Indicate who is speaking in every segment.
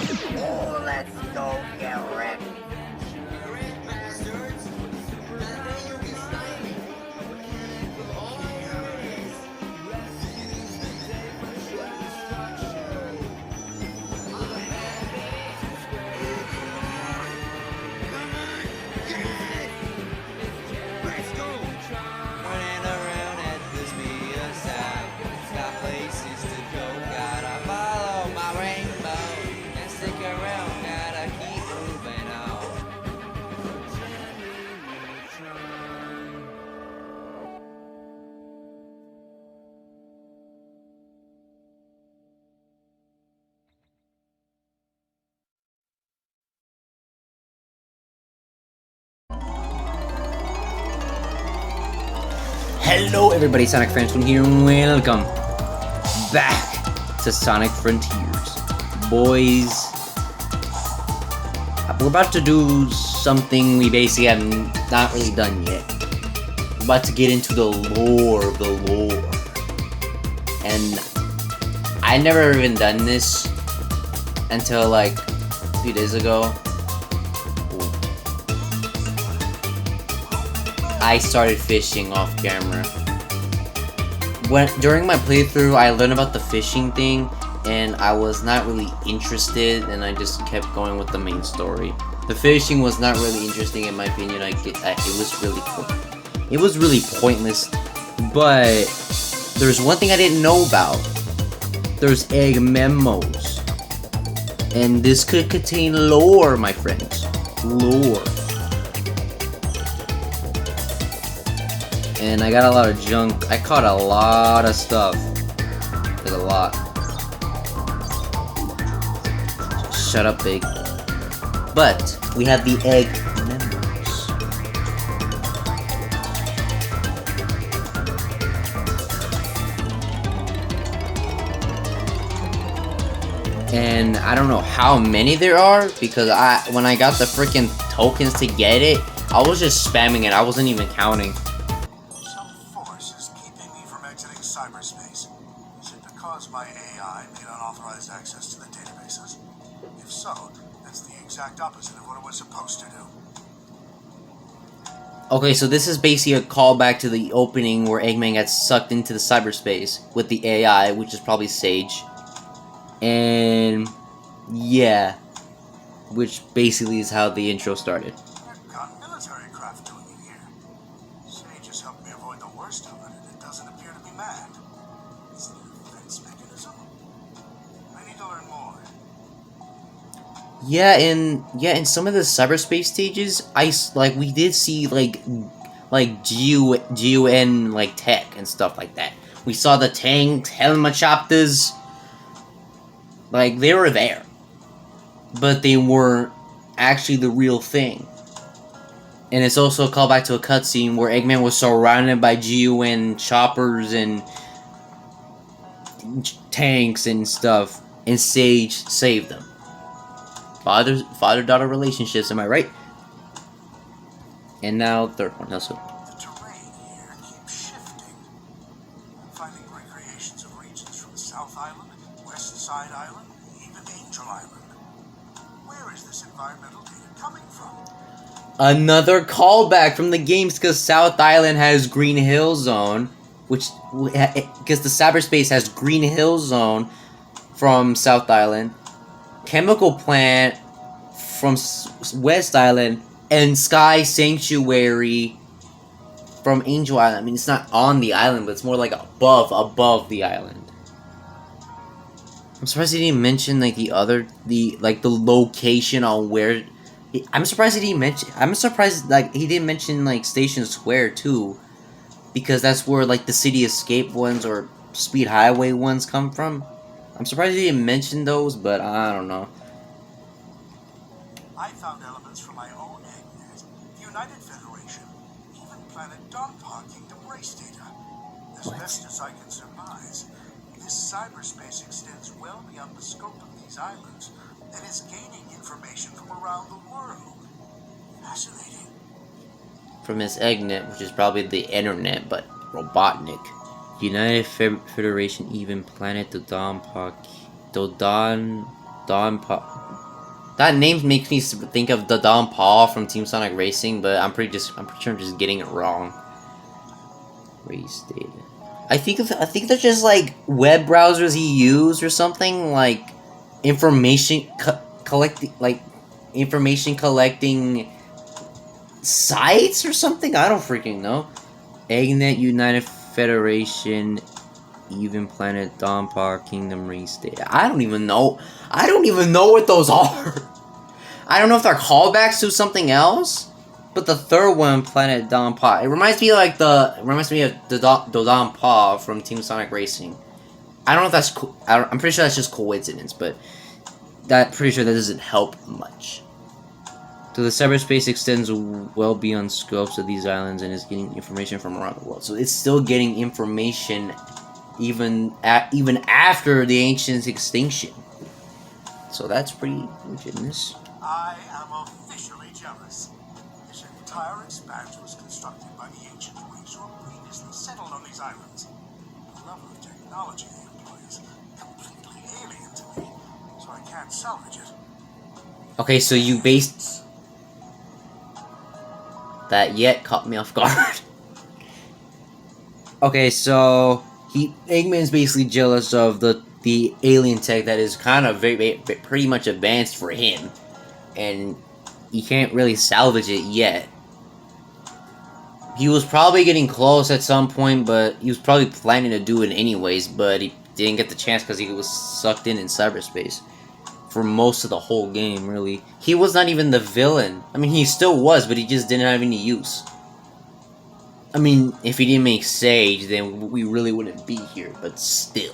Speaker 1: Oh, let's go get wrecked.
Speaker 2: Running around at this media sound. Got places to go, gotta follow my rainbow. And stick around, gotta keep moving on.
Speaker 3: Hello everybody, Sonic Frenchman here, and welcome back to Sonic Frontiers. Boys, we're about to do something we basically have not really done yet. We're about to get into the lore of the lore. And I never even done this until like a few days ago. I started fishing off camera. During my playthrough, I learned about the fishing thing, and I was not really interested, and I just kept going with the main story. The fishing was not really interesting in my opinion. It was really pointless. But there's one thing I didn't know about. There's egg memos, and this could contain lore, my friends. Lore. And I got a lot of junk. I caught a lot of stuff. Like a lot. Shut up, Big. But we have the egg memos. And I don't know how many there are, because when I got the freaking tokens to get it, I was just spamming it. I wasn't even counting.
Speaker 4: Cyberspace. Is it because my AI made unauthorized access to the databases? If so, that's the exact opposite of what it was supposed to do.
Speaker 3: Okay, so this is basically a callback to the opening where Eggman gets sucked into the cyberspace with the AI, which is probably Sage. And yeah, which basically is how the intro started.
Speaker 4: I've got military craft doing it here. Sage has helped me avoid the worst of it, and it doesn't appear to be mad. Is it a defense mechanism? I need to learn more.
Speaker 3: Yeah, in some of the cyberspace stages, we did see like GUN like tech and stuff like that. We saw the tanks, helicopters. Like, they were there, but they weren't actually the real thing. And it's also a callback to a cutscene where Eggman was surrounded by GUN choppers and tanks and stuff, and Sage saved them. Father-daughter relationships, am I right? And now, third one, also.
Speaker 4: The terrain here keeps shifting. I'm finding recreations of regions from South Island, West Side Island, even Angel Island. Where is this environmental data coming from?
Speaker 3: Another callback from the games, because South Island has Green Hill Zone, because the cyberspace has Green Hill Zone from South Island, Chemical Plant from West Island, and Sky Sanctuary from Angel Island. I mean, it's not on the island, but it's more like above the island. I'm surprised he didn't mention like the location on where. I'm surprised he didn't mention like Station Square too, because that's where like the City Escape ones or Speed Highway ones come from. I'm surprised he didn't mention those, but I don't know.
Speaker 4: I found elements from my own eggnet, the United Federation, even planet Donpa Kingdom race data. As best as I can surmise, this cyberspace extends well beyond the scope of these islands and is gaining information from around the world. Fascinating.
Speaker 3: From his eggnet, which is probably the internet, but Robotnik. United Federation, even planet the Donpa That name makes me think of the Don Paul from Team Sonic Racing, but I'm pretty sure I'm just getting it wrong. Race data. I think they're just like web browsers he used or something, like information collecting, like information collecting sites or something. I don't freaking know. Eggnet, United Federation, Even Planet, Dawn Park, Kingdom Race Data. I don't even know. I don't even know what those are. I don't know if they're callbacks to something else. But the third one, Planet Dawn Paw, it reminds me of the Don Paw from Team Sonic Racing. I don't know if that's I'm pretty sure that's just coincidence, but pretty sure that doesn't help much. So the cyberspace extends well beyond scopes of these islands and is getting information from around the world. So it's still getting information even after the Ancient's extinction. So that's pretty legitness.
Speaker 4: I am officially jealous. This entire expanse was constructed by the ancient race who have previously settled on these islands. The level of technology they employ is completely alien to me, so I can't salvage it.
Speaker 3: Okay, so you based... That yet caught me off guard. Okay, so Eggman's basically jealous of the alien tech that is kind of pretty much advanced for him, and he can't really salvage it yet. He was probably getting close at some point, but he was probably planning to do it anyways, but he didn't get the chance because he was sucked in cyberspace for most of the whole game, really. He was not even the villain. I mean, he still was, but he just didn't have any use. I mean, if he didn't make Sage, then we really wouldn't be here, but still.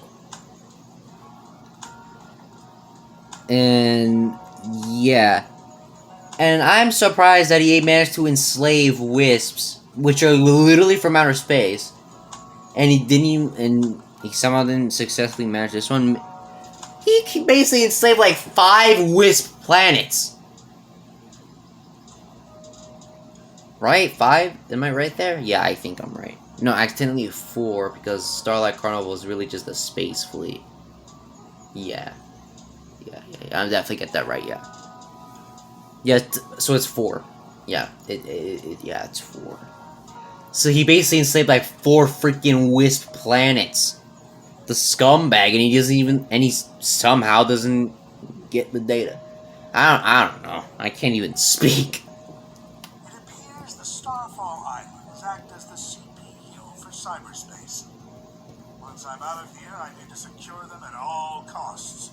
Speaker 3: And yeah. And I'm surprised that he managed to enslave wisps, which are literally from outer space. And he somehow didn't successfully manage this one. He basically enslaved like 5 wisp planets. Right? 5? Am I right there? Yeah, I think I'm right. No, accidentally 4, because Starlight Carnival is really just a space fleet. Yeah. I definitely get that right, yeah. Yeah, so it's 4. Yeah, yeah, it's 4. So he basically enslaved like 4 freaking wisp planets. The scumbag, and he somehow doesn't get the data. I don't know. I can't even speak.
Speaker 4: It appears the Starfall Islands act as the CPU for cyberspace. Once I'm out of here, I need to secure them at all costs.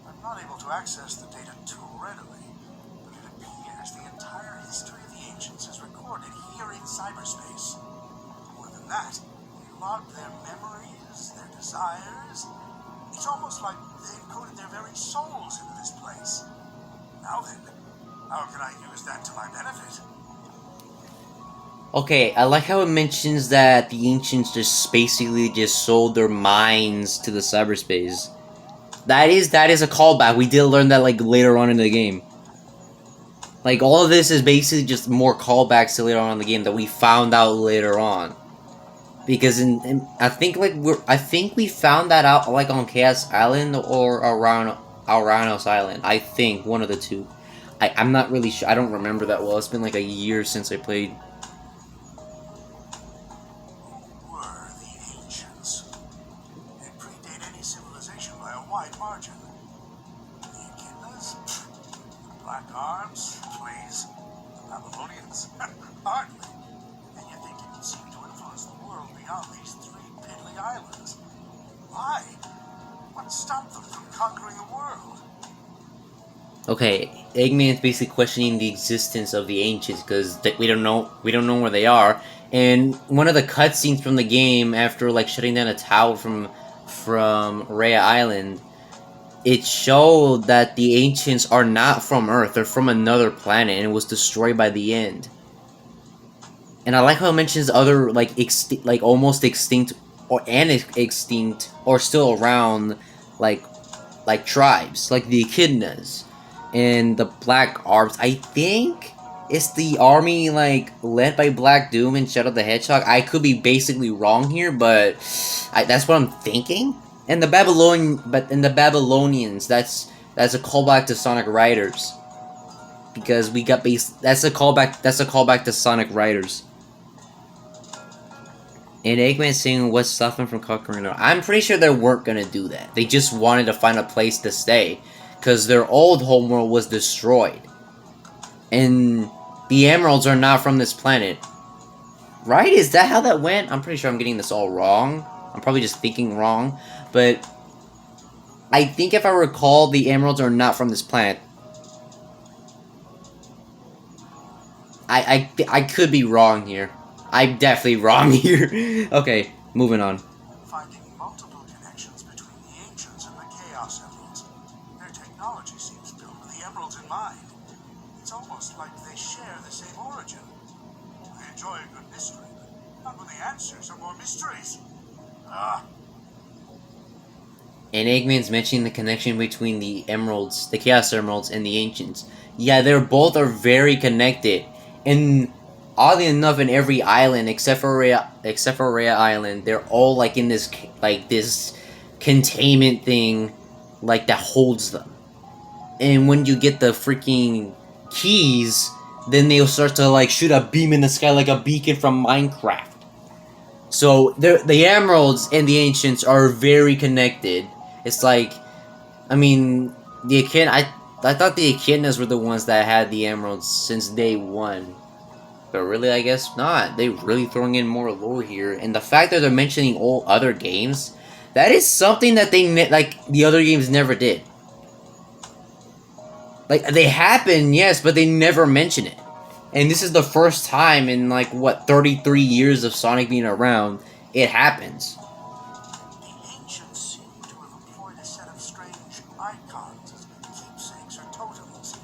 Speaker 4: I'm not able to access the data too readily, but it appears the entire history of the Ancients is recorded here in cyberspace. More than that, we logged their memories, their desires. It's almost like they encoded their very souls into this place. Now then, how can I use that to my benefit?
Speaker 3: Okay, I like how it mentions that the Ancients just basically just sold their minds to the cyberspace. That is a callback. We did learn that like later on in the game. Like all of this is basically just more callbacks to later on in the game that we found out later on. Because I think we found that out like on Chaos Island or around Alranos Island. I think one of the two. I'm not really sure. I don't remember that well. It's been like a year since I played.
Speaker 4: Were the Ancients? They predate any civilization by a wide margin. The Echidnas? The Black Arms? Please. The Babylonians? Hardly. And yet they didn't seem to influence the world beyond these 3 piddly islands. Why? What stopped them from conquering the world?
Speaker 3: Okay, Eggman's basically questioning the existence of the Ancients because we don't know where they are. And one of the cutscenes from the game after like shutting down a tower from Rhea Island, it showed that the Ancients are not from Earth; they're from another planet, and it was destroyed by the end. And I like how it mentions other like almost extinct or still around like tribes like the Echidnas and the Black Arms. I think it's the army like led by Black Doom and Shadow the Hedgehog. I could be basically wrong here, but that's what I'm thinking. And the Babylonians, That's a callback to Sonic Riders. Because we got that's a callback to Sonic Riders. And Eggman saying what's stopping from conquering it. I'm pretty sure they weren't gonna do that. They just wanted to find a place to stay. Because their old homeworld was destroyed. And the emeralds are not from this planet. Right? Is that how that went? I'm pretty sure I'm getting this all wrong. I'm probably just thinking wrong. But I think if I recall, the emeralds are not from this planet. I could be wrong here. I'm definitely wrong here. Okay, moving on.
Speaker 4: Finding multiple connections between the ancients and the Chaos Emeralds. Their technology seems built with the emeralds in mind. It's almost like they share the same origin. I enjoy a good mystery, but not when the answers are more mysteries.
Speaker 3: And Eggman's mentioning the connection between the emeralds, the Chaos Emeralds, and the ancients. Yeah, they're both are very connected. And oddly enough, in every island except for Rhea Island, they're all like in this this containment thing, like that holds them. And when you get the freaking keys, then they'll start to like shoot a beam in the sky like a beacon from Minecraft. So the emeralds and the ancients are very connected. It's like, I mean, I thought the echidnas were the ones that had the emeralds since day one. But really, I guess not. They're really throwing in more lore here. And the fact that they're mentioning all other games, that is something that the other games never did. Like, they happen, yes, but they never mention it. And this is the first time in, 33 years of Sonic being around, it happens.
Speaker 4: The ancients seem to have employed a set of strange icons as keepsakes or totems.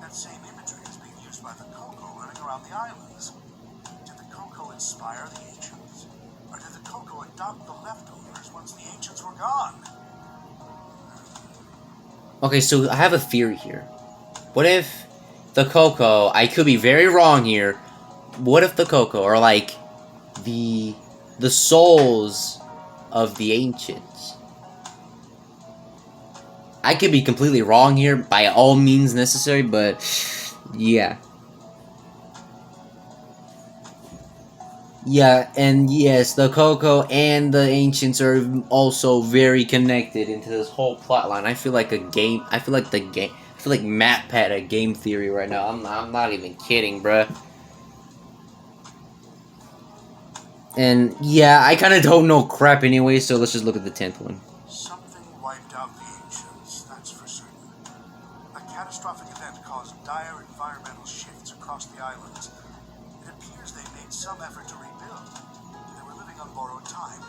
Speaker 4: That same imagery is being used by the Coco running around the islands. Did the Coco inspire the ancients? Or did the Coco adopt the leftovers once the ancients were gone?
Speaker 3: Okay, so I have a theory here. What if the Coco, I could be very wrong here, what if the Coco are like the souls of the ancients? I could be completely wrong here, by all means necessary, but yeah. Yeah, and yes, the Coco and the ancients are also very connected into this whole plotline. I feel like Matt had a game theory right now. I'm not even kidding, bruh. And yeah, I kind of don't know crap anyway, so let's just look at the 10th one.
Speaker 4: Something wiped out the ancients, that's for certain. A catastrophic event caused dire environmental shifts across the islands. It appears they made some effort to rebuild. They were living on borrowed time.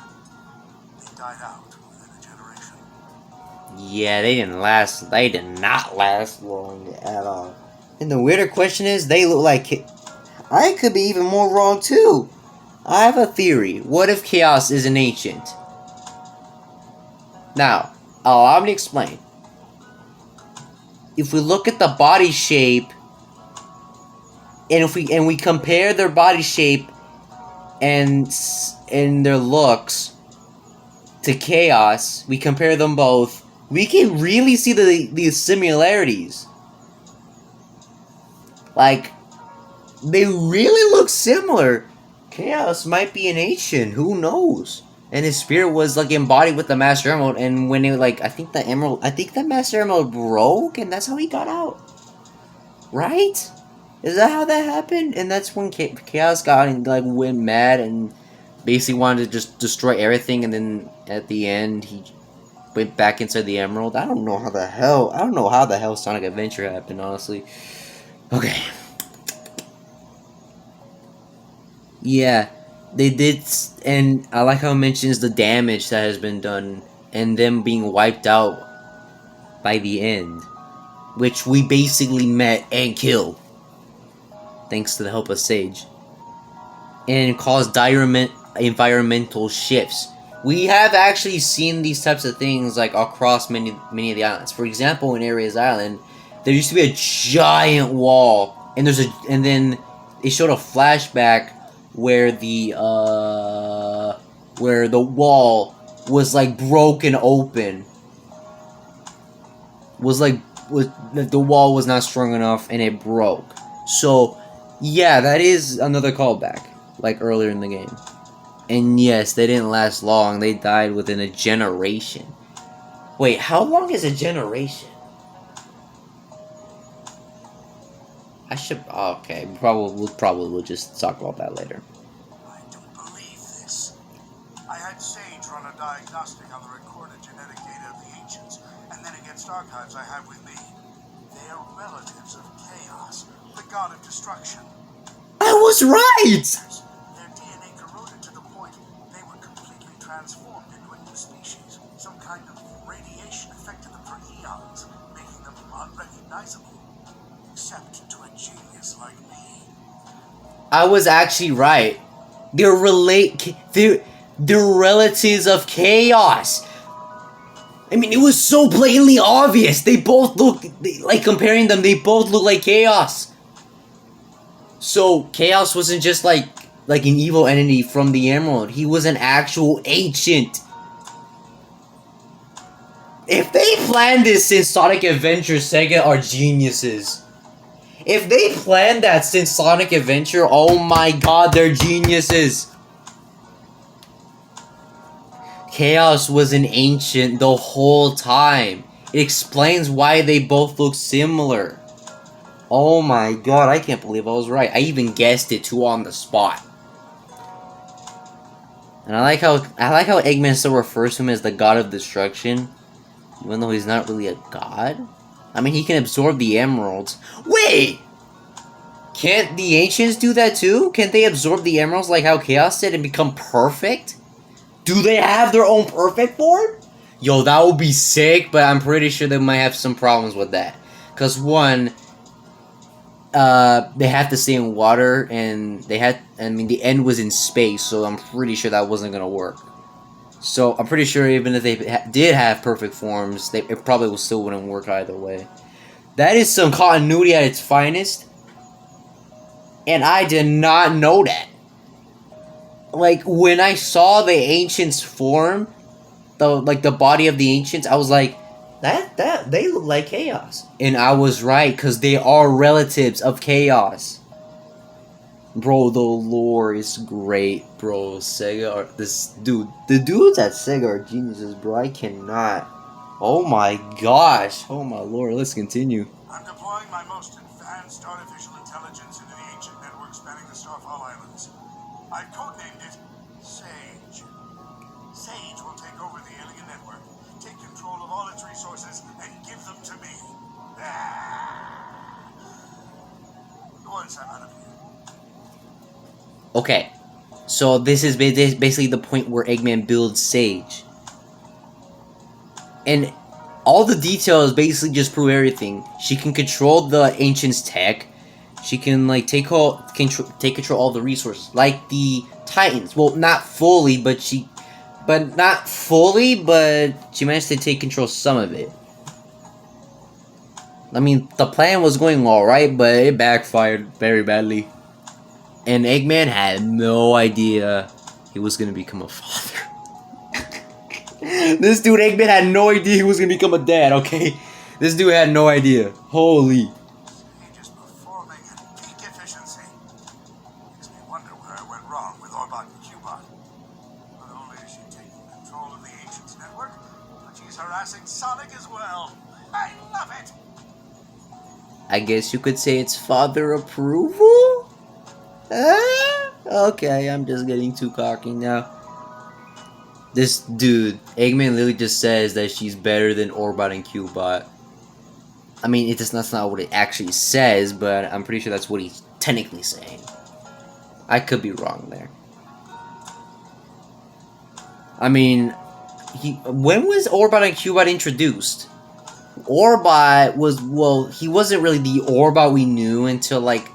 Speaker 4: They died out within a generation.
Speaker 3: Yeah, they did not last long at all. And the weirder question is, they look like... I could be even more wrong too. I have a theory. What if Chaos is an ancient? Now, allow me to explain. If we look at the body shape, and we compare their body shape and their looks to Chaos, we compare them both, we can really see the similarities. Like, they really look similar. Chaos might be an ancient, who knows? And his spirit was like embodied with the Master Emerald, and when it I think the Master Emerald broke, and that's how he got out. Right? Is that how that happened? And that's when Chaos got and went mad and basically wanted to just destroy everything, and then at the end he went back inside the Emerald. I don't know how the hell Sonic Adventure happened, honestly. Okay. Yeah, they did, and I like how it mentions the damage that has been done, and them being wiped out by the end, which we basically met and killed, thanks to the help of Sage, and it caused dire environmental shifts. We have actually seen these types of things across many of the islands. For example, in Ares Island, there used to be a giant wall, and then it showed a flashback where the wall was broken open, was like the wall was not strong enough and it broke. So yeah, that is another callback, like earlier in the game. And yes, they didn't last long. They died within a generation. Wait, how long is a generation? I should. Okay, we'll probably just talk about that later.
Speaker 4: I don't believe this. I had Sage run a diagnostic on the recorded genetic data of the ancients, and then against archives I have with me. They are relatives of Chaos, the god of destruction.
Speaker 3: I was right!
Speaker 4: Their DNA corroded to the point they were completely transformed into a new species. Some kind of radiation affected them for eons, making them unrecognizable. Except to a genius like me.
Speaker 3: I was actually right. They're relatives of Chaos. I mean, it was so blatantly obvious. They both look like comparing them. They both look like Chaos. So Chaos wasn't just like an evil entity from the Emerald. He was an actual ancient. If they planned this since Sonic Adventure, Sega are geniuses. If they planned that since Sonic Adventure, oh my god, they're geniuses. Chaos was an ancient the whole time. It explains why they both look similar. Oh my god, I can't believe I was right. I even guessed it too on the spot. And I like how Eggman still refers to him as the god of destruction, even though he's not really a god. I mean, he can absorb the emeralds. Wait! Can't the ancients do that too? Can't they absorb the emeralds like how Chaos did and become perfect? Do they have their own perfect form? Yo, that would be sick, but I'm pretty sure they might have some problems with that. Because one, they have to stay in water, and the end was in space, so I'm pretty sure that wasn't gonna work. So I'm pretty sure even if they did have perfect forms, it probably still wouldn't work either way. That is some continuity at its finest. And I did not know that. Like, when I saw the ancients form, the body of the ancients, I was like, that they look like Chaos. And I was right, because they are relatives of Chaos. Bro, the lore is great, bro. The dudes at Sega are geniuses, bro. I cannot. Oh my gosh. Oh my lord, let's continue.
Speaker 4: I'm deploying my most advanced artificial intelligence into the ancient network spanning the Starfall Islands. I've codenamed it Sage. Sage will take over the alien network, take control of all its resources, and give them to me. Once I'm out of here.
Speaker 3: Okay, so this is basically the point where Eggman builds Sage. And all the details basically just prove everything. She can control the Ancients' tech. She can, like, take control of all the resources. Like the Titans. Well, not fully, but she managed to take control of some of it. I mean, the plan was going alright, but it backfired very badly. And Eggman had no idea he was gonna become a father. This dude, Eggman, had no idea he was gonna become a dad, okay? This dude had no idea. Holy.
Speaker 4: Sage is performing at peak efficiency. Makes me wonder where I went wrong with Orbot and Cubot. Not only is she taking control of the Ancients network, but she's harassing Sonic as well. I love it!
Speaker 3: I guess you could say it's father approval? Okay, I'm just getting too cocky now. This dude, Eggman literally just says that she's better than Orbot and Cubot. I mean, that's not what it actually says, but I'm pretty sure that's what he's technically saying. I could be wrong there. I mean, when was Orbot and Cubot introduced? Orbot was, well, he wasn't really the Orbot we knew until, like,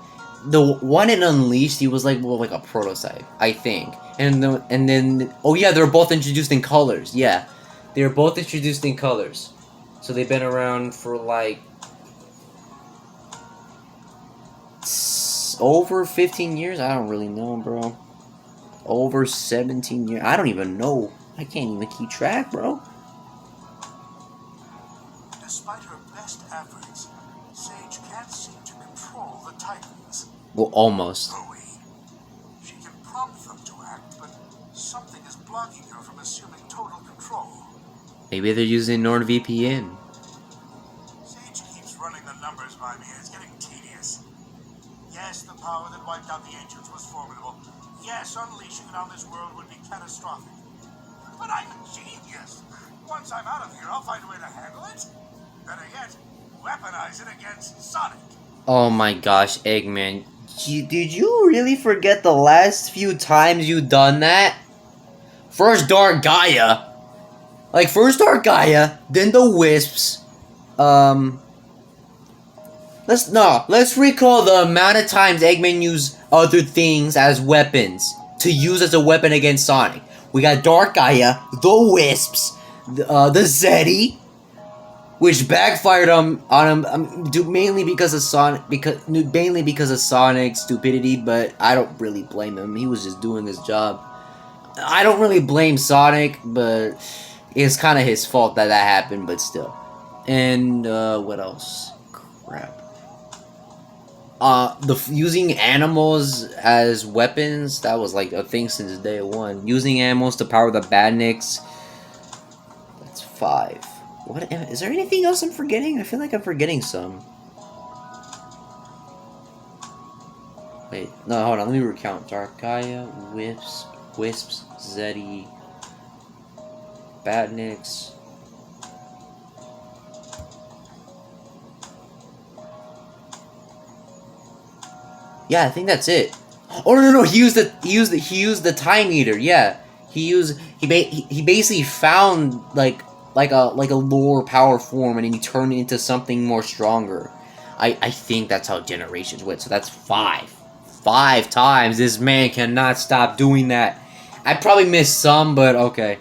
Speaker 3: the one in Unleashed. He was like, well, like a prototype, I think. And then, oh yeah, they were both introduced in colors. Yeah, they were both introduced in colors. So they've been around for like over 15 years. I don't really know, bro. Over 17 years. I don't even know. I can't even keep track, bro.
Speaker 4: Despite her best efforts, Sage can't seem to control the Titans.
Speaker 3: Well, almost.
Speaker 4: She can prompt them to act, but something is blocking her from assuming total control.
Speaker 3: Maybe they're using NordVPN.
Speaker 4: Sage keeps running the numbers by me, and it's getting tedious. Yes, the power that wiped out the ancients was formidable. Yes, unleashing it on this world would be catastrophic. But I'm a genius. Once I'm out of here, I'll find a way to handle it. Better yet, weaponize it against Sonic.
Speaker 3: Oh my gosh, Eggman. Did you really forget the last few times you done that? First Dark Gaia. Like, first Dark Gaia, then the Wisps. Let's recall the amount of times Eggman used other things as weapons to use as a weapon against Sonic. We got Dark Gaia, the Wisps, the Zeddy, which backfired on him mainly because of Sonic's stupidity. But I don't really blame him. He was just doing his job. I don't really blame Sonic, but it's kind of his fault that happened. But still, and what else? Crap. Using animals as weapons, that was like a thing since day one. Using animals to power the badniks. That's 5. What is there anything else I'm forgetting? I feel like I'm forgetting some. Wait, no, hold on, let me recount. Dark Gaia, Wisps, Zeddy, badniks. Yeah, I think that's it. Oh no, he used the time eater. Yeah, he basically found like a lower power form, and then he turned it into something more stronger. I think that's how generations went. So that's 5. 5 times. This man cannot stop doing that. I probably missed some, but okay.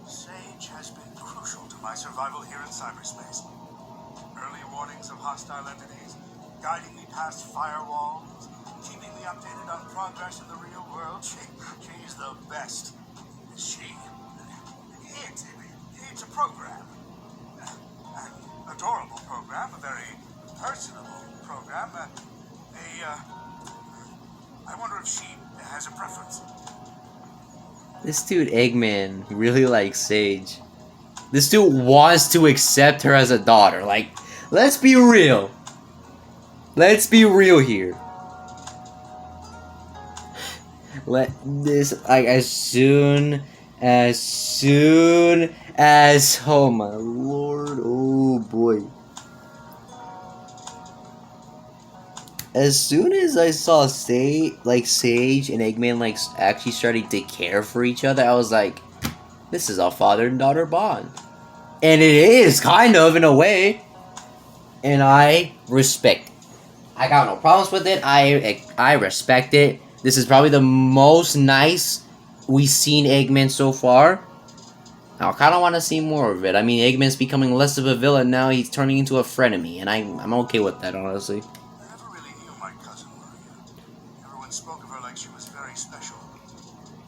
Speaker 4: Sage has been crucial to my survival here in cyberspace. Early warnings of hostile entities, guiding me past firewalls, keeping me updated on progress in the real world. She's the best. It's a program. An adorable program, a very personable program. I wonder if she has a preference.
Speaker 3: This dude Eggman really likes Sage. This dude wants to accept her as a daughter. Like, let's be real. Let's be real here. Let this, like, as soon as oh my lord, oh boy. As soon as I saw Sage and Eggman like actually starting to care for each other, I was like, this is a father and daughter bond. And it is kind of in a way. And I respect it. I got no problems with it. I respect it. This is probably the most nice we've seen Eggman so far. Now, I kind of want to see more of it. I mean, Eggman's becoming less of a villain now. He's turning into a frenemy, and I'm okay with that, honestly.
Speaker 4: I never really knew my cousin Maria. Everyone spoke of her like she was very special.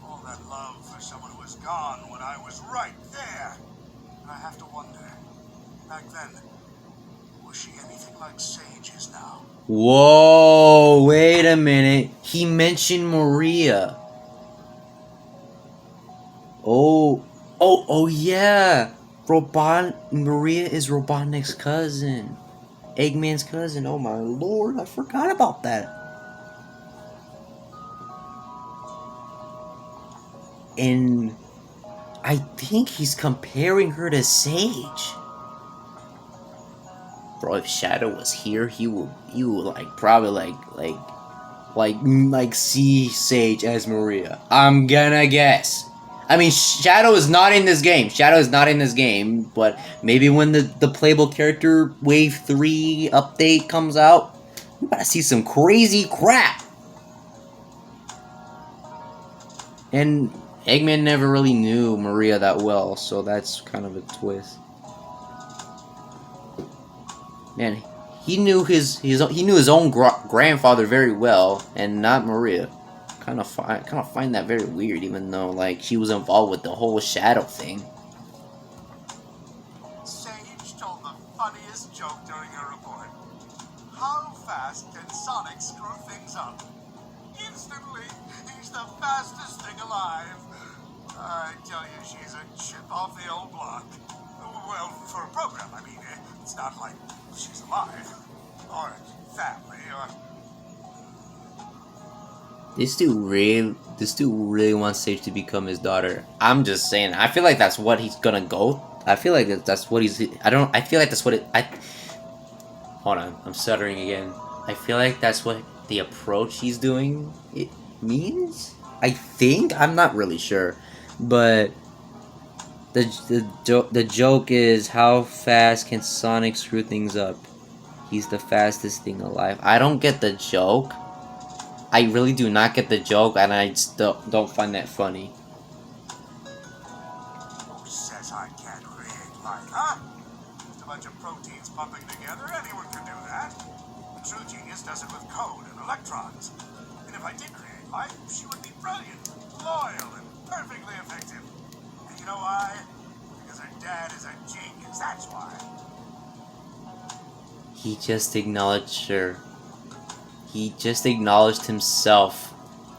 Speaker 4: All that love for someone who was gone when I was right there. And I have to wonder, back then, was she anything like Sage is now?
Speaker 3: Whoa, wait a minute. He mentioned Maria. Oh yeah. Maria is Robotnik's cousin. Eggman's cousin. Oh my lord, I forgot about that. And I think he's comparing her to Sage. Bro, if Shadow was here, he would like probably like see Sage as Maria. I'm gonna guess. I mean, Shadow is not in this game. But maybe when the playable character Wave 3 update comes out, we about to see some crazy crap. And Eggman never really knew Maria that well, so that's kind of a twist. Man, he knew his own grandfather very well, and not Maria. Kind of find that very weird, even though like she was involved with the whole Shadow thing.
Speaker 4: Sage told the funniest funniest joke during her report. How fast can Sonic screw things up? Instantly, he's the fastest thing alive. I tell you, she's a chip off the old block. Well, for a program, I mean. It's not like she's alive. Or family, or...
Speaker 3: This dude really wants Sage to become his daughter. I'm just saying. I feel like that's what he's gonna go. I feel like that's what he's. I feel like that's what it. Hold on. I'm stuttering again. I feel like that's what the approach he's doing it means. I think I'm not really sure, but the joke is how fast can Sonic screw things up? He's the fastest thing alive. I don't get the joke. I really do not get the joke, and I just don't find that funny.
Speaker 4: Who says I can't create life, huh? Just a bunch of proteins pumping together, anyone can do that. A true genius does it with code and electrons. And if I did create life, she would be brilliant, loyal, and perfectly effective. And you know why? Because her dad is a genius, that's why.
Speaker 3: He just acknowledged her. He just acknowledged himself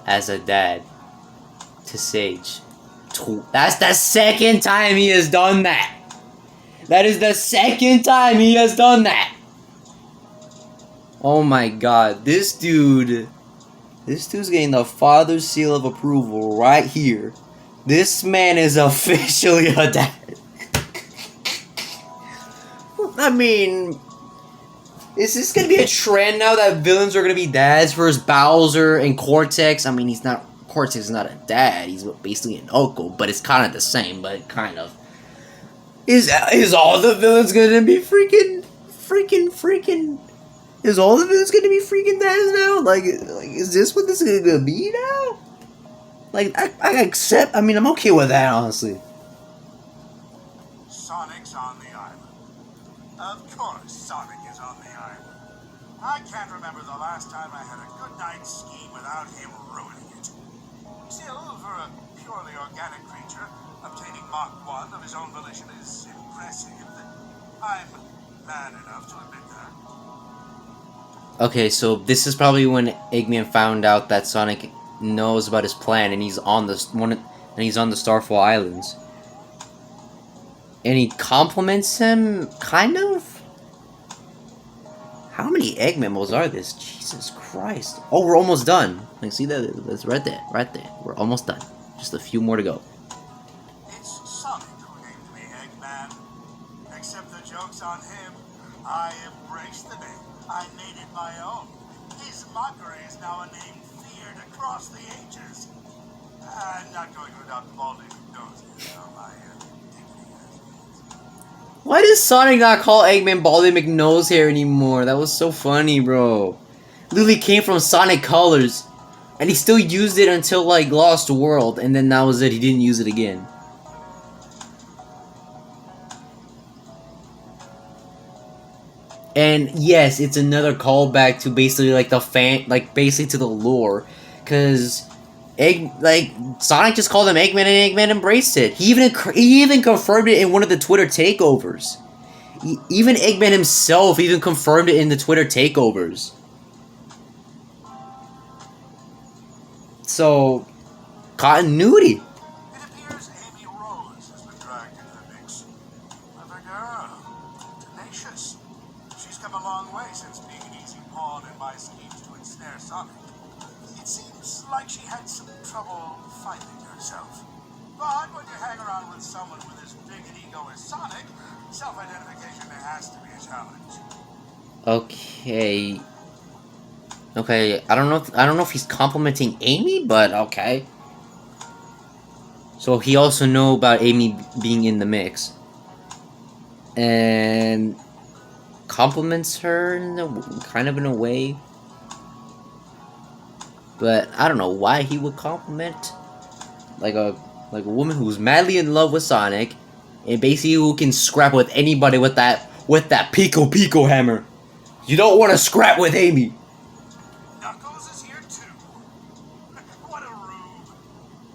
Speaker 3: as a dad to Sage. That's the second time he has done that. That is the second time he has done that. Oh my god, this dude's getting the father's seal of approval right here. This man is officially a dad. I mean, is this gonna be a trend now that villains are gonna be dads versus Bowser and Cortex? I mean, Cortex is not a dad, he's basically an uncle, but it's kind of the same, but kind of. Is all the villains gonna be freaking? Is all the villains gonna be freaking dads now? Like, is this what this is gonna be now? Like, I accept, I mean, I'm okay with that, honestly.
Speaker 4: Sonic's on the island. Of course, Sonic is on the island. I can't remember the last time I had a good night's scheme without him ruining it. Still, for a purely organic creature, obtaining Mach 1 of his own volition is impressive. I'm mad enough to admit that.
Speaker 3: Okay, so this is probably when Eggman found out that Sonic knows about his plan, and he's on the Starfall Islands, and he compliments him, kind of. How many egg memos are this? Jesus Christ! Oh, we're almost done. Like, see that? That's right there, right there. We're almost done. Just a few more to go.
Speaker 4: It's Sonic who named me Eggman. Except the joke's on him. I embraced the name. I made it my own. His mockery is now a name feared across the ages. I'm not going to adopt Baldy McNose on my dignity.
Speaker 3: Why does Sonic not call Eggman Baldy McNosehair anymore? That was so funny, bro. Literally came from Sonic Colors, and he still used it until like Lost World, and then that was it. He didn't use it again. And yes, it's another callback to basically like basically to the lore, because Sonic just called him Eggman and Eggman embraced it. He even confirmed it in one of the Twitter takeovers. Even Eggman himself even confirmed it in the Twitter takeovers. So, continuity.
Speaker 4: It appears Amy Rose has been dragged into the mix. Clever girl. Tenacious. She's come a long way since being an easy pawn in my schemes to ensnare Sonic. It seems like she had some trouble finding herself. But when you hang around with someone with as big an ego as Sonic, self-identification has to be a challenge.
Speaker 3: Okay. Okay, I don't know if he's complimenting Amy, but okay. So he also know about Amy being in the mix. And compliments her in kind of in a way. But I don't know why he would compliment like a woman who's madly in love with Sonic, and basically who can scrap with anybody with that Pico hammer. You don't want to scrap with Amy.
Speaker 4: Knuckles is here too. What a rube.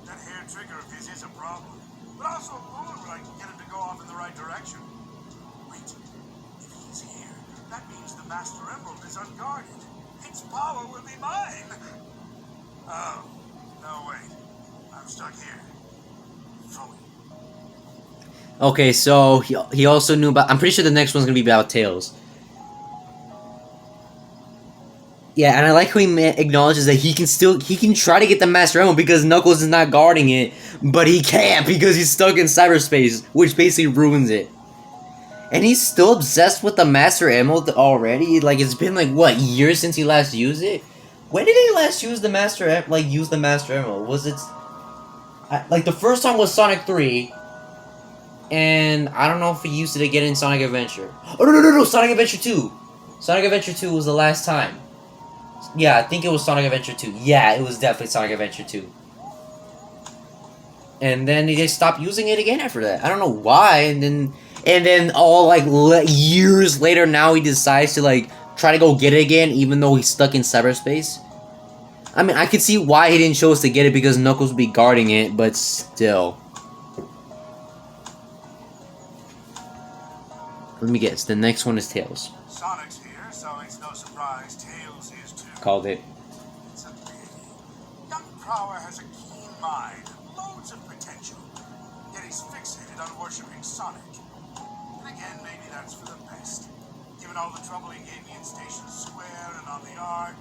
Speaker 4: That hair trigger of his is a problem. But also a mood when I can get him to go off in the right direction. Wait, if he's That means the Master Emerald is unguarded. Its power will be mine. Oh, no wait. I'm stuck here. Fully.
Speaker 3: Okay, so he also knew about. I'm pretty sure the next one's gonna be about Tails. Yeah, and I like how he acknowledges that he can try to get the Master Emerald because Knuckles is not guarding it, but he can't because he's stuck in cyberspace, which basically ruins it. And he's still obsessed with the Master Emerald already. Like it's been like what years since he last used it. When did he last use the Master Emerald? Was it like the first time was Sonic 3? And I don't know if he used it again in Sonic Adventure. Oh no, Sonic Adventure 2. Sonic Adventure 2 was the last time. Yeah, I think it was Sonic Adventure 2. Yeah, it was definitely Sonic Adventure 2. And then they just stopped using it again after that. I don't know why. And then all like years later, now he decides to like try to go get it again, even though he's stuck in cyberspace. I mean, I could see why he didn't choose to get it because Knuckles would be guarding it, but still. Let me guess. The next one is Tails.
Speaker 4: Sonic's here, so it's no surprise Tails is too.
Speaker 3: Called it.
Speaker 4: It's a pity. Young Prower has a keen mind, loads of potential. Yet he's fixated on worshipping Sonic. And again, maybe that's for the best. Given all the trouble he gave me in Station Square and on the Ark,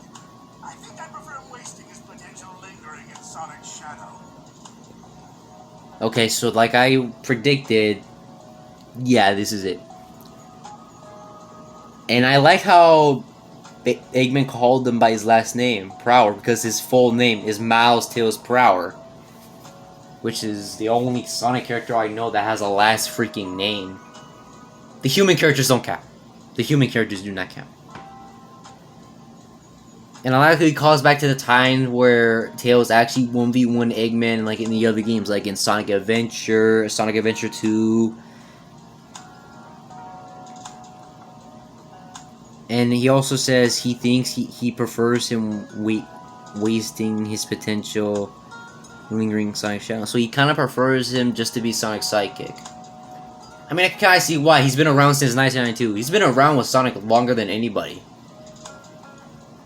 Speaker 4: I think I prefer him wasting his potential lingering in Sonic's shadow.
Speaker 3: Okay, so like I predicted, yeah, this is it. And I like how Eggman called him by his last name, Prower, because his full name is Miles Tails Prower. Which is the only Sonic character I know that has a last freaking name. The human characters don't count. The human characters do not count. And I like how he calls back to the time where Tails actually 1v1 Eggman like in the other games, like in Sonic Adventure, Sonic Adventure 2. And he also says he thinks he prefers him wasting his potential lingering Sonic shadow. So he kind of prefers him just to be Sonic's sidekick. I mean, I can kind of see why. He's been around since 1992. He's been around with Sonic longer than anybody.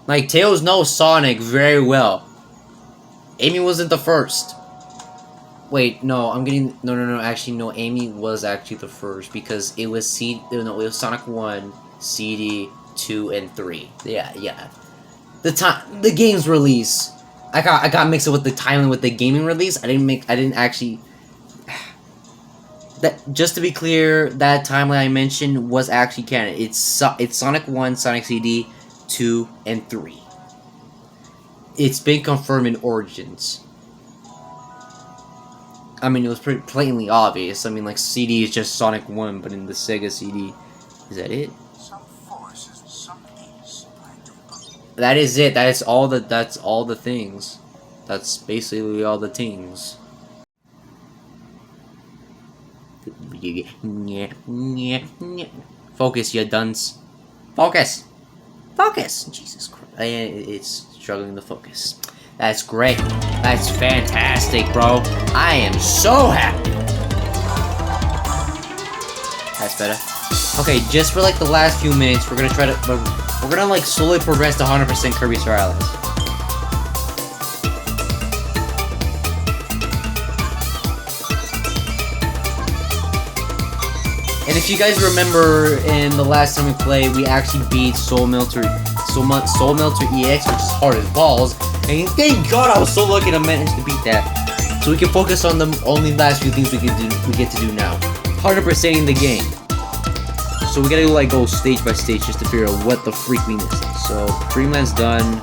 Speaker 3: Like, Tails knows Sonic very well. Amy wasn't the first. Wait, no, I'm getting... No, actually, no, Amy was actually the first. Because it was it was Sonic 1, CD, 2, and 3. Yeah. The game's release. I got mixed up with the timeline with the gaming release. I didn't actually... That, just to be clear, that timeline I mentioned was actually canon. It's Sonic 1, Sonic CD, 2, and 3. It's been confirmed in Origins. I mean, it was pretty plainly obvious. I mean, like, CD is just Sonic 1, but in the Sega CD... Is that it?
Speaker 4: Some forces, some peace, I do believe.
Speaker 3: That is it. That's all the things. That's basically all the things. Focus, you dunce. Focus! Jesus Christ. It's struggling to focus. That's great. That's fantastic, bro. I am so happy. That's better. Okay, just for like the last few minutes, we're gonna like slowly progress to 100% Kirby Star Allies. And if you guys remember, in the last time we played, we actually beat Soul Melter EX, which is hard as balls. And thank God I was so lucky to manage to beat that. So we can focus on the only last few things we get to do now. 100%ing the game. So we gotta like go stage by stage just to figure out what the freak we missed. So Dreamland's done.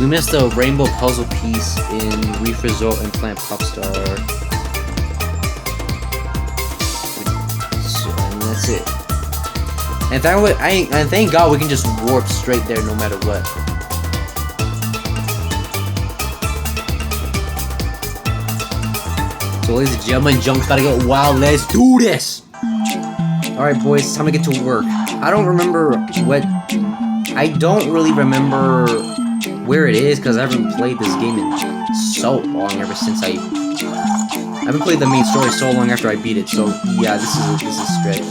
Speaker 3: We missed a rainbow puzzle piece in Reef Resort and Plant Popstar. That's it. And thank God we can just warp straight there no matter what. So ladies and gentlemen, jump's about to get wild. Let's do this! Alright boys, it's time to get to work. I don't really remember where it is because I haven't played this game in so long ever since I haven't played the main story so long after I beat it, so yeah, this is a stretch.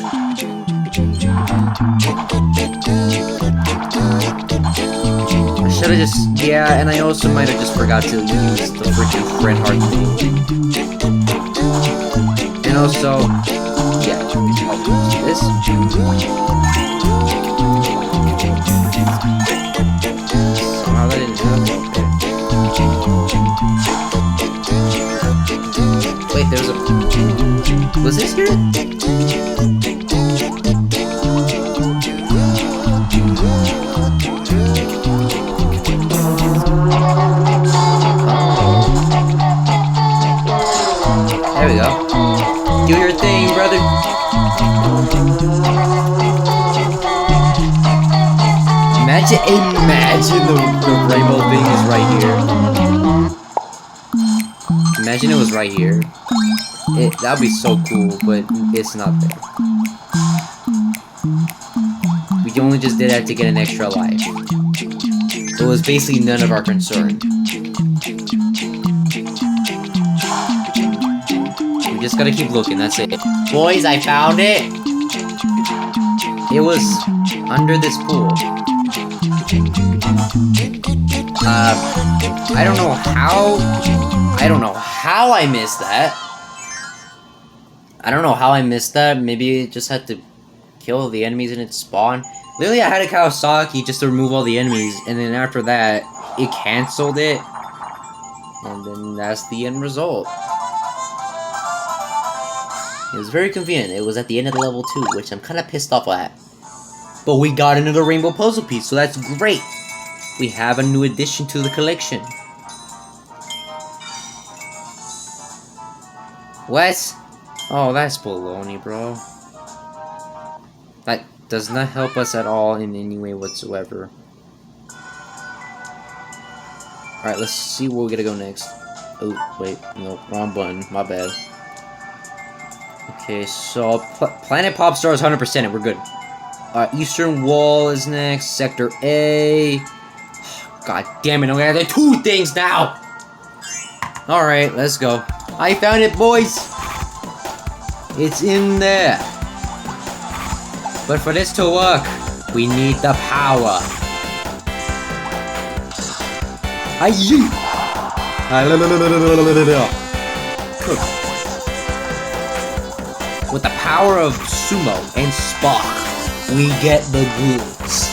Speaker 3: should have just... Yeah, and I also might have just forgot to use the freaking friend heart thing. And also... Yeah, I'll use this. Somehow that didn't happen. Wait, there's a... Was this here? There we go. Do your thing, brother. Imagine the rainbow thing is right here. Imagine it was right here. That'd be so cool, but it's not there. We only just did that to get an extra life. It was basically none of our concern. We just gotta keep looking, that's it. Boys, I found it! It was under this pool. I don't know how I missed that. I don't know how I missed that. Maybe it just had to kill the enemies in its spawn. Literally, I had a Kawasaki just to remove all the enemies, and then after that, it canceled it. And then that's the end result. It was very convenient. It was at the end of the level too, which I'm kind of pissed off at. But we got another rainbow puzzle piece, so that's great. We have a new addition to the collection. What? Oh, that's baloney, bro. That does not help us at all in any way whatsoever. Alright, let's see where we gotta go next. Oh, wait, no, wrong button, my bad. Okay, so Planet Popstar is 100%, we're good. Eastern Wall is next, Sector A. God damn it, I'm gonna have 2 things now! Alright, let's go. I found it, boys! It's in there. But for this to work, we need the power. Aye! With the power of Sumo and Spark, we get the goods.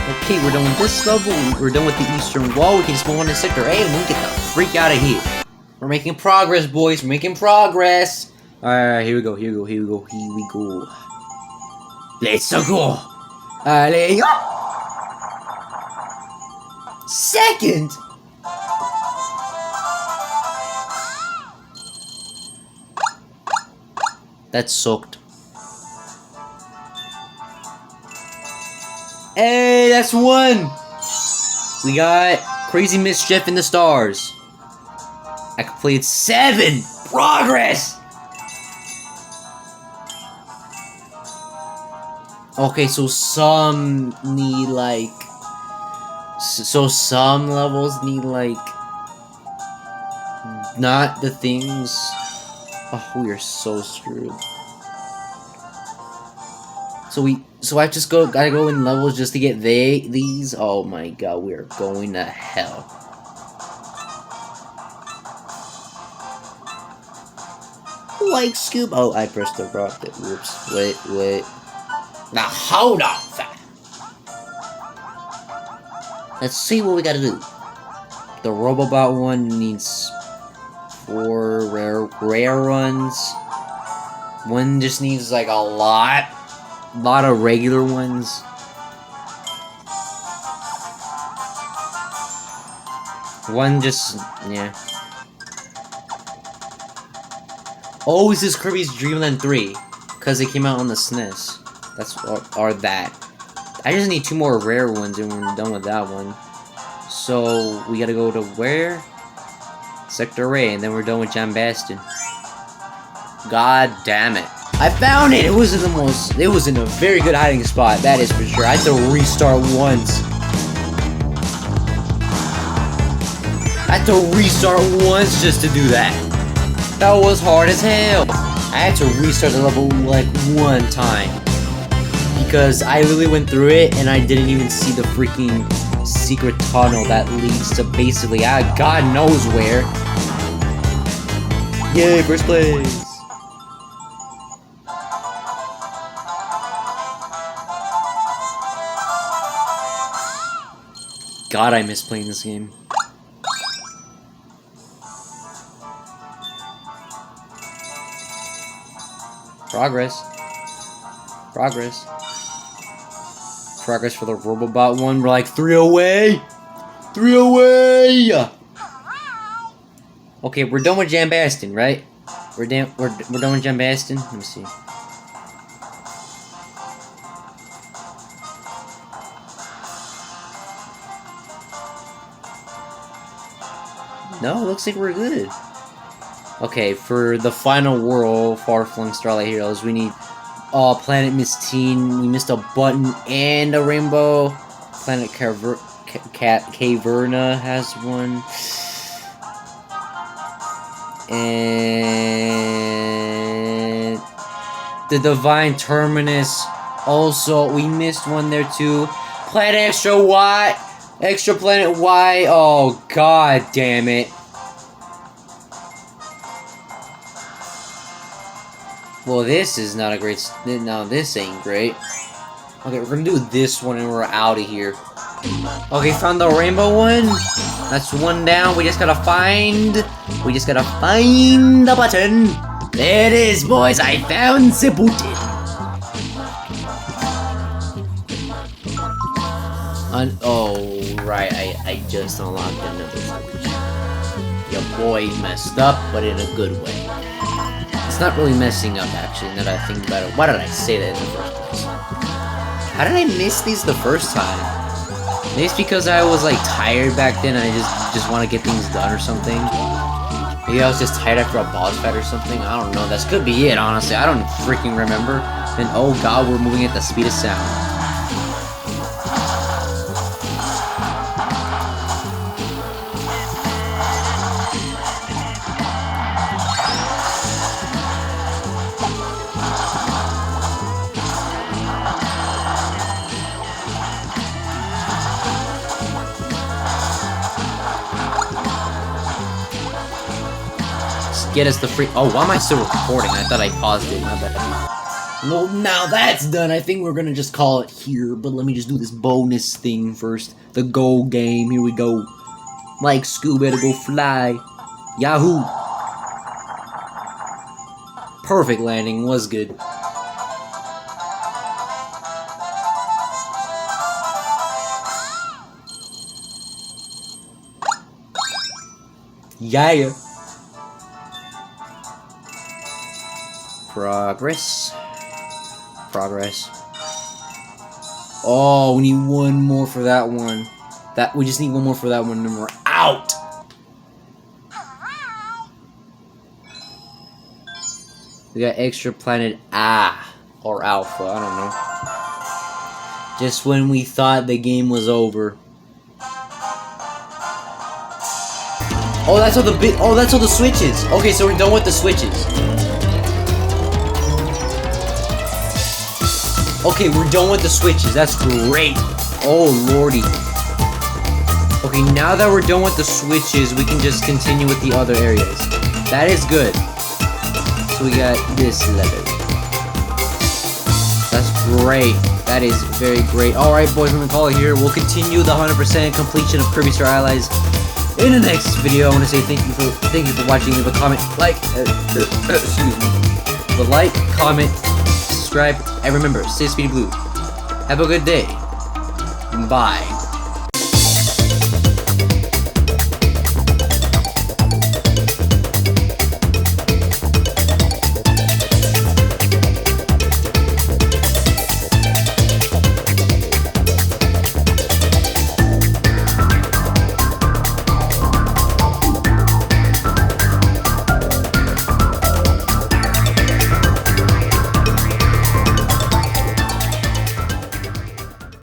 Speaker 3: Okay, we're done with this level. We're done with the Eastern Wall. We can just move on to Sector A and we'll get the freak out of here. We're making progress, boys. We're making progress. Alright, here we go. Let's go. Allez, go. Second. That sucked. Hey, that's 1! We got Crazy Mischief in the Stars. I completed 7! Progress! Okay, so some need like... So some levels need like... Not the things... Oh, we are so screwed. So I just gotta go in levels just to get these. Oh my god, we are going to hell. Like Scoop. Oh, I pressed the rock. Whoops. Wait. Now hold on, fam. Let's see what we gotta do. The Robobot one needs 4 rare runs. One just needs like a lot of regular ones. One just, yeah. Oh, this is Kirby's Dream Land 3, because it came out on the SNES. That's or that. I just need 2 more rare ones and we're done with that one. So we gotta go to where? Sector A, and then we're done with Jam Bastion. God damn it. I found it! It was in a very good hiding spot, that is for sure. I had to restart once. I had to restart once just to do that. That was hard as hell. I had to restart the level like 1 time. because I literally went through it and I didn't even see the freaking secret tunnel that leads to basically God knows where. Yay, first place! God, I miss playing this game. Progress. Progress. Progress for the Robobot one. We're like 3 away! 3 away! Okay, we're done with Jambaston, right? We're done with Jambaston? Let me see. No, it looks like we're good. Okay, for the final world, Far-Flung Starlight Heroes, we need Planet Mistine. We missed a button and a rainbow. Planet Caverna has one. And the Divine Terminus. Also, we missed one there too. Planet Extra Y. Extra Planet Y. Oh, god damn it. Well, this is not a great... No, this ain't great. Okay, we're gonna do this one and we're out of here. Okay, found the rainbow one. That's one down. We just gotta find... We just gotta find the button. There it is, boys. I found the button. Oh, right. I just unlocked another switch. Your boy messed up, but in a good way. It's not really messing up, actually, now that I think about it. Why did I say that in the first place? How did I miss these the first time? Maybe it's because I was, like, tired back then and I just want to get things done or something. Maybe I was just tired after a boss fight or something. I don't know. That could be it, honestly. I don't freaking remember. And, oh god, we're moving at the speed of sound. Get us the free... Oh, why am I still recording? I thought I paused it. My bad. Well, now that's done. I think we're gonna just call it here. But let me just do this bonus thing first. The Go game. Here we go. Like Scuba to go fly. Yahoo! Perfect landing. Was good. Yeah. Progress. Progress. Oh, we need one more for that one. We just need one more for that one and we're out! We got extra planet or Alpha, I don't know. Just when we thought the game was over. Oh, that's all the switches. Okay, so we're done with the switches. Okay, we're done with the switches. That's great. Oh, lordy. Okay, now that we're done with the switches, we can just continue with the other areas. That is good. So we got this level. That's great. That is very great. Alright, boys, I'm gonna call it here. We'll continue the 100% completion of Kirby Star Allies in the next video. I want to say thank you for watching. Leave a comment, excuse me. But like, comment, subscribe, and remember, stay speedy blue. Have a good day. Bye.